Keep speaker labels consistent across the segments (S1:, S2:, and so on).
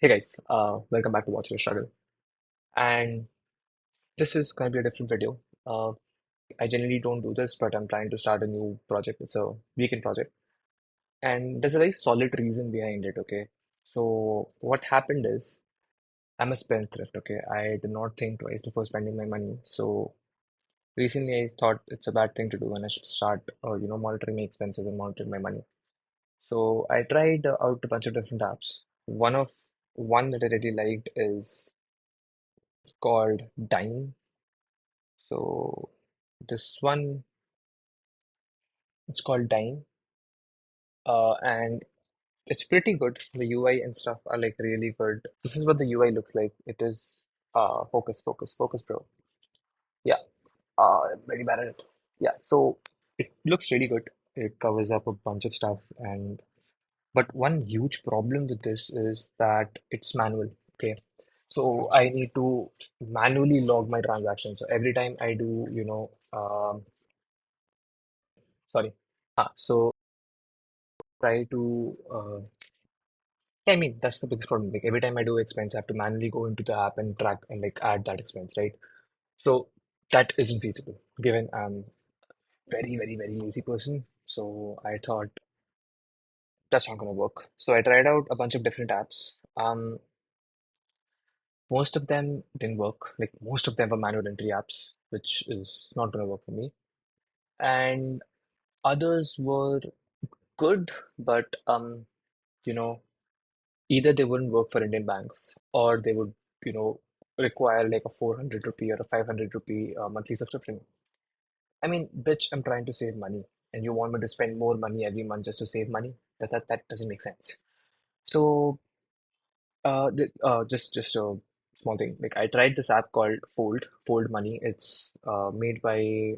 S1: Hey guys, welcome back to Watch Your Struggle. And this is going to be a different video. I generally don't do this, but I'm trying to start a new project. It's a weekend project, and there's a very solid reason behind it. Okay, so what happened is I'm a spendthrift. Okay, I did not think twice before spending my money. So recently, I thought it's a bad thing to do, and I should start, monitoring my expenses and monitoring my money. So I tried out a bunch of different apps. One that I really liked is called Dime. So this one, it's called Dime, and it's pretty good. The UI and stuff are like really good. This is what the UI looks like. It is focus, bro. Yeah, very bad at it. Yeah, so it looks really good. It covers up a bunch of stuff, and but one huge problem with this is that it's manual. Okay, so I need to manually log my transactions. So every time I do, sorry. So try to yeah, I mean that's the biggest problem. Like every time I do expense, I have to manually go into the app and track and like add that expense, right? So that isn't feasible given I'm very lazy person. So I thought that's not gonna work. So I tried out a bunch of different apps. Most of them didn't work. Like most of them were manual entry apps, which is not gonna work for me. And others were good, but you know, either they wouldn't work for Indian banks or they would, you know, require like a 400 rupee or a 500 rupee monthly subscription. I mean, bitch, I'm trying to save money and you want me to spend more money every month just to save money? That doesn't make sense. So, just a small thing. Like I tried this app called Fold Money. It's made by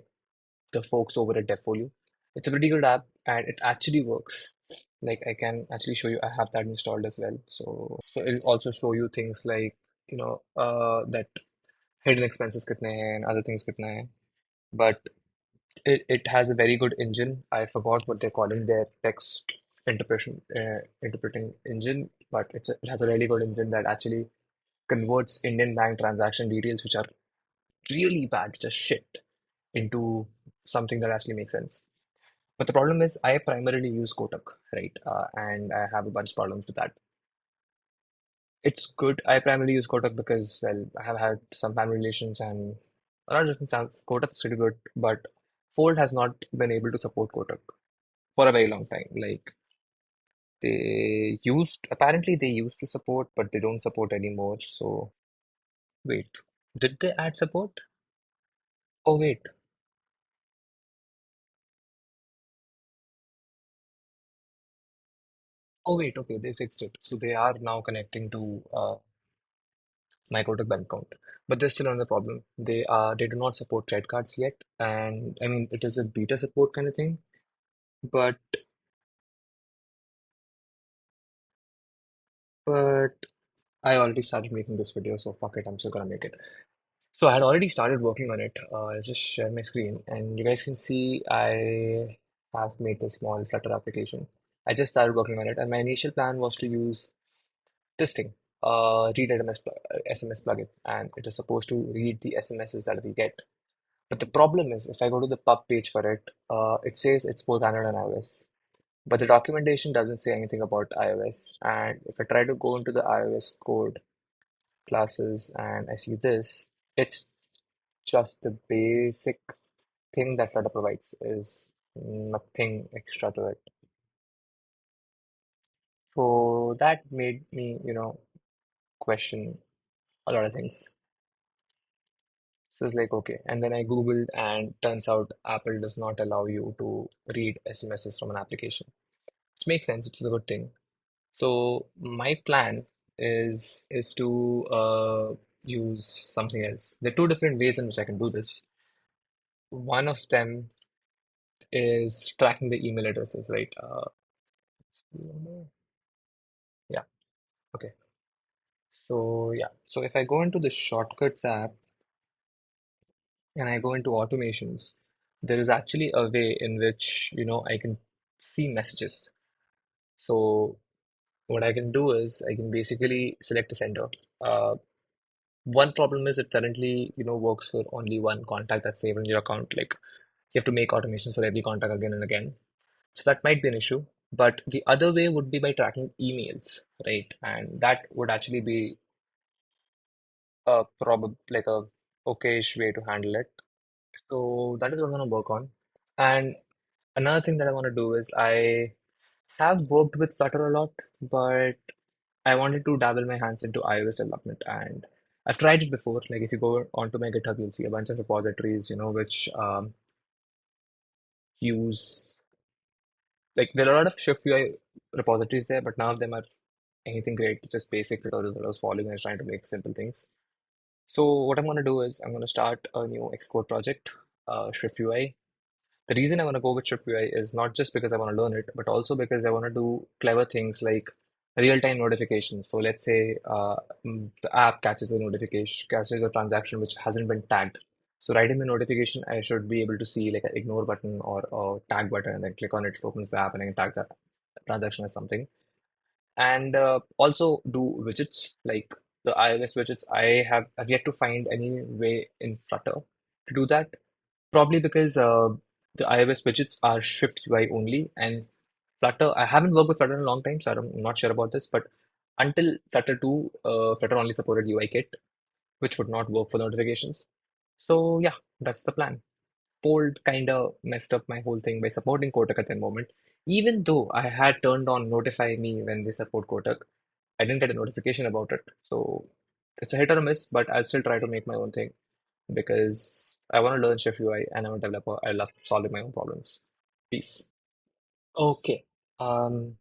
S1: the folks over at Devfolio. It's a pretty good app and it actually works. Like I can actually show you, I have that installed as well. So it'll also show you things like, that hidden expenses kitne hain and other things kitne hain. But it has a very good engine. I forgot what they're calling their text interpreting engine, but it has a really good engine that actually converts Indian bank transaction details, which are really bad, just shit, into something that actually makes sense. But the problem is, I primarily use Kotak, right? And I have a bunch of problems with that. It's good. I primarily use Kotak because, well, I have had some family relations and a lot of different sounds. Kotak is pretty good, but Fold has not been able to support Kotak for a very long time. Like apparently they used to support, but they don't support anymore. So wait, did they add support? Oh wait, okay, they fixed it. So they are now connecting to my Kotak bank account. But there's still another problem. They do not support credit cards yet, and I mean it is a beta support kind of thing. But but I already started making this video, so fuck it, I'm still gonna make it. So I had already started working on it. I'll just share my screen, and you guys can see I have made the small Flutter application. I just started working on it, and my initial plan was to use this thing, read SMS plugin, and it is supposed to read the SMSs that we get. But the problem is, if I go to the pub page for it, it says it's both Android and iOS. But the documentation doesn't say anything about iOS. And if I try to go into the iOS code classes and I see this, it's just the basic thing that Flutter provides is nothing extra to it. So that made me, question a lot of things. So it's like, okay. And then I Googled, and turns out Apple does not allow you to read SMSs from an application, which makes sense. It's a good thing. So my plan is to use something else. There are two different ways in which I can do this. One of them is tracking the email addresses, right? Yeah, okay. So yeah, so if I go into the Shortcuts app and I go into automations, there is actually a way in which, I can see messages. So What I can do is I can basically select a sender. Uh, One problem is it currently, works for only one contact that's saved in your account. Like you have to make automations for every contact again and again. So that might be an issue. But the other way would be by tracking emails, right? And that would actually be a like a okayish way to handle it. So that is what I'm gonna work on. And another thing that I want to do is I have worked with Flutter a lot, but I wanted to dabble my hands into iOS development, and I've tried it before. Like if you go onto my GitHub, you'll see a bunch of repositories, which use like there are a lot of Shift UI repositories there, but none of them are anything great. Just basic tutorials that I was following and I was trying to make simple things. So what I'm going to do is I'm going to start a new Xcode project, Shift UI. The reason I want to go with Shift UI is not just because I want to learn it, but also because I want to do clever things like real-time notifications. So let's say the app catches a notification, catches a transaction which hasn't been tagged. So right in the notification, I should be able to see like an ignore button or a tag button and then click on it, it opens the app and I can tag that transaction as something. And also do widgets like the iOS widgets. I've yet to find any way in Flutter to do that. Probably because the iOS widgets are Swift UI only, and Flutter. I haven't worked with Flutter in a long time, so I'm not sure about this. But until Flutter 2, Flutter only supported UI Kit, which would not work for notifications. So yeah, that's the plan. Fold kind of messed up my whole thing by supporting Kotak at the moment. Even though I had turned on Notify Me when they support Kotak, I didn't get a notification about it. So it's a hit or a miss, but I'll still try to make my own thing because I want to learn Chef UI and I'm a developer. I love solving my own problems. Peace. Okay. Um,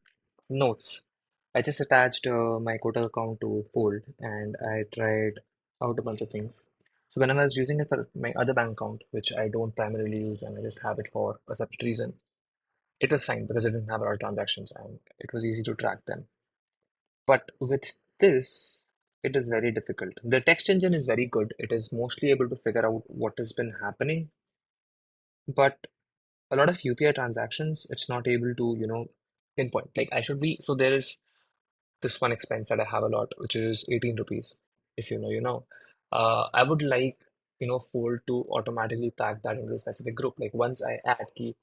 S1: Notes. I just attached my Kotak account to Fold and I tried out a bunch of things. So when I was using it for my other bank account, which I don't primarily use and I just have it for a separate reason, it was fine because it didn't have a lot of transactions and it was easy to track them. But with this, it is very difficult. The text engine is very good. It is mostly able to figure out what has been happening, but a lot of UPI transactions, it's not able to, pinpoint. Like I should be, so there is this one expense that I have a lot, which is 18 rupees. If you know, you know. I would like, Fold to automatically tag that into a specific group. Like once I add key,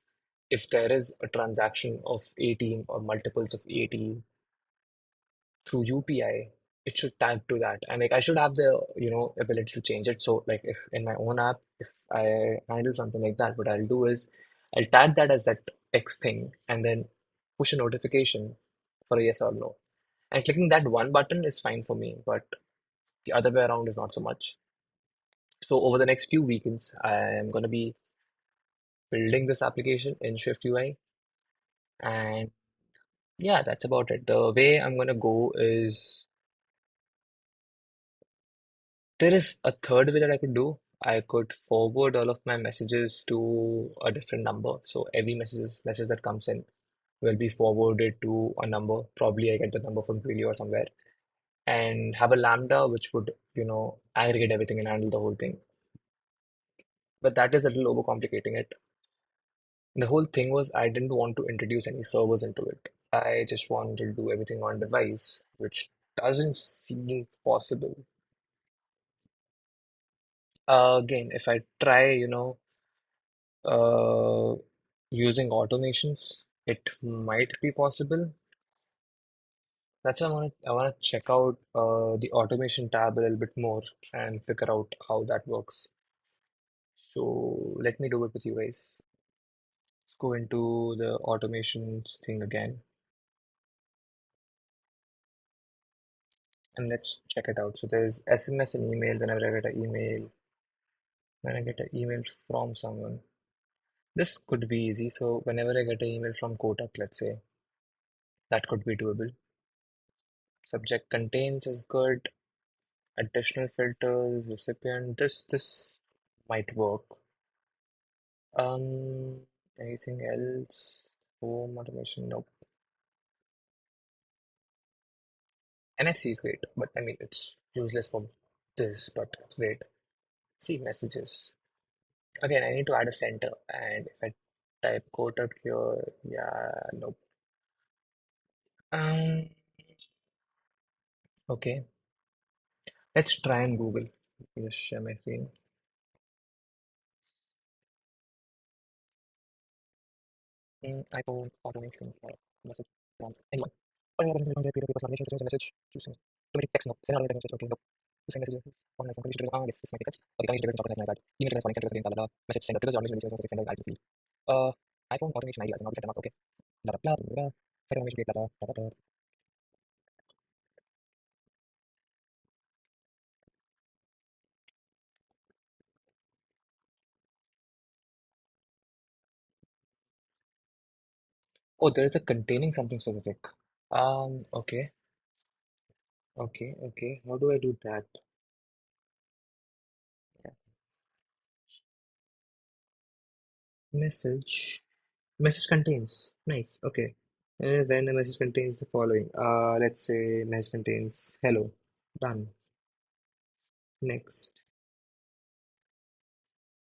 S1: if there is a transaction of 18 or multiples of 18 through UPI, it should tag to that. And like I should have the, ability to change it. So like if in my own app, if I handle something like that, what I'll do is I'll tag that as that X thing and then push a notification for a yes or no. And clicking that one button is fine for me, but the other way around is not so much. So over the next few weekends, I am going to be building this application in Swift UI. And yeah, that's about it. The way I'm going to go is there is a third way that I could do. I could forward all of my messages to a different number. So every message that comes in will be forwarded to a number. Probably I get the number from Twilio or somewhere, and have a lambda which would, aggregate everything and handle the whole thing. But that is a little overcomplicating it. The whole thing was I didn't want to introduce any servers into it. I just wanted to do everything on device, which doesn't seem possible. Again, if I try, uh, using automations, it might be possible. That's why I wanna check out the automation tab a little bit more and figure out how that works. So let me do it with you guys. Let's go into the automations thing again and let's check it out. So there's SMS and email whenever I get an email, when I get an email from someone. This could be easy. So whenever I get an email from Kotak, let's say, that could be doable. Subject contains is good. Additional filters, recipient, this might work. Um, Anything else? Home automation, nope. NFC is great, but I mean it's useless for this, but it's great. See messages. Again, I need to add a center, and if I type Kotak here, yeah, nope. Um, Okay, let's try and Google. Let me just share my screen. iPhone automation message prompt. Anyone. Only automation on the because automation to change the message. Choosing. Automatic text no. Send automatic message. Okay, no. To send messages on iPhone. Condition triggers. Ah, yes, this makes sense. Okay, condition triggers not connected to my Email triggers calling triggers again. Blah blah blah. Message sender triggers automation message sender ID field. iPhone automation ID. I now set them up. Okay. Blah blah blah blah. Set automation date. Blah blah blah blah. Oh, there is a containing something specific. Okay, okay. How do I do that? Yeah. Message. Message contains. Nice. Okay. When a message contains the following. Let's say message contains hello. Done. Next.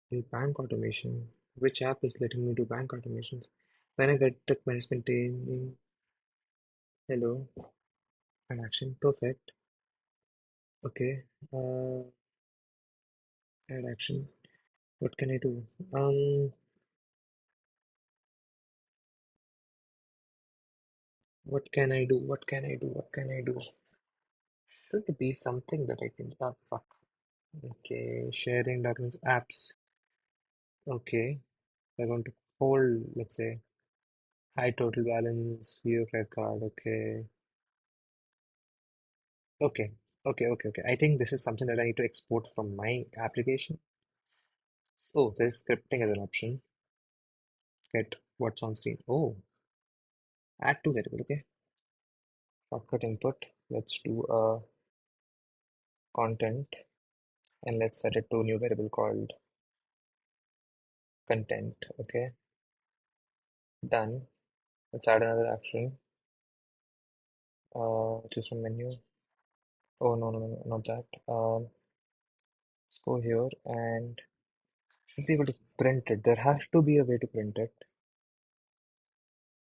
S1: In bank automation. Which app is letting me do bank automations? When I get a message containing hello, an action. Perfect. Okay. Add action. What can I do? What can I do? What can I do? What can I do? Should be something that I can. Ah, fuck. Okay, sharing documents, apps. Okay, I want to hold, let's say, high total balance, view credit card. Okay, okay, okay. I think this is something that I need to export from my application. Oh, there's scripting as an option. Get what's on screen. Oh, add to variable. Okay, shortcut input. Let's do a content and let's set it to a new variable called content. Okay, done. Let's add another action. Choose from menu. Oh no, not that. Let's go here and should be able to print it. There has to be a way to print it.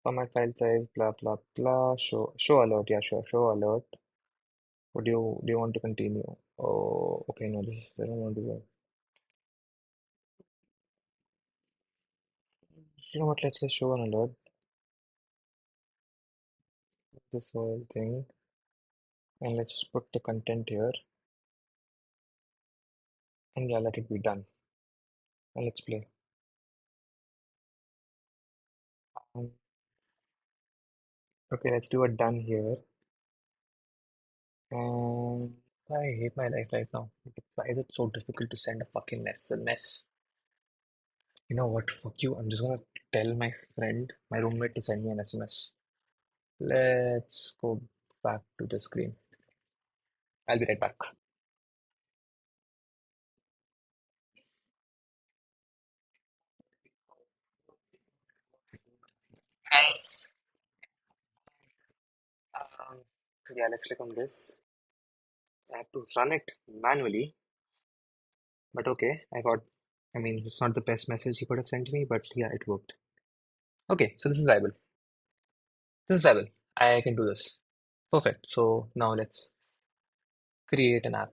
S1: Format file size, blah blah. Show alert. Yeah, sure. Show alert. What do you want to continue? Oh, okay. No, this is I don't want to go. You know what? Let's just show an alert. This whole thing, and let's put the content here, and yeah, let it be done. And let's play. Um, okay, let's do a done here. And I hate my life right now. Why is it so difficult to send a fucking SMS? You know what? Fuck you. I'm just gonna tell my friend, my roommate, to send me an SMS. Let's go back to the screen. I'll be right back. Guys. Um, yeah, let's click on this. I have to run it manually, but okay. I mean, it's not the best message he could have sent me, but yeah, it worked. Okay, so this is viable. This is viable. I can do this. Perfect. So now let's create an app.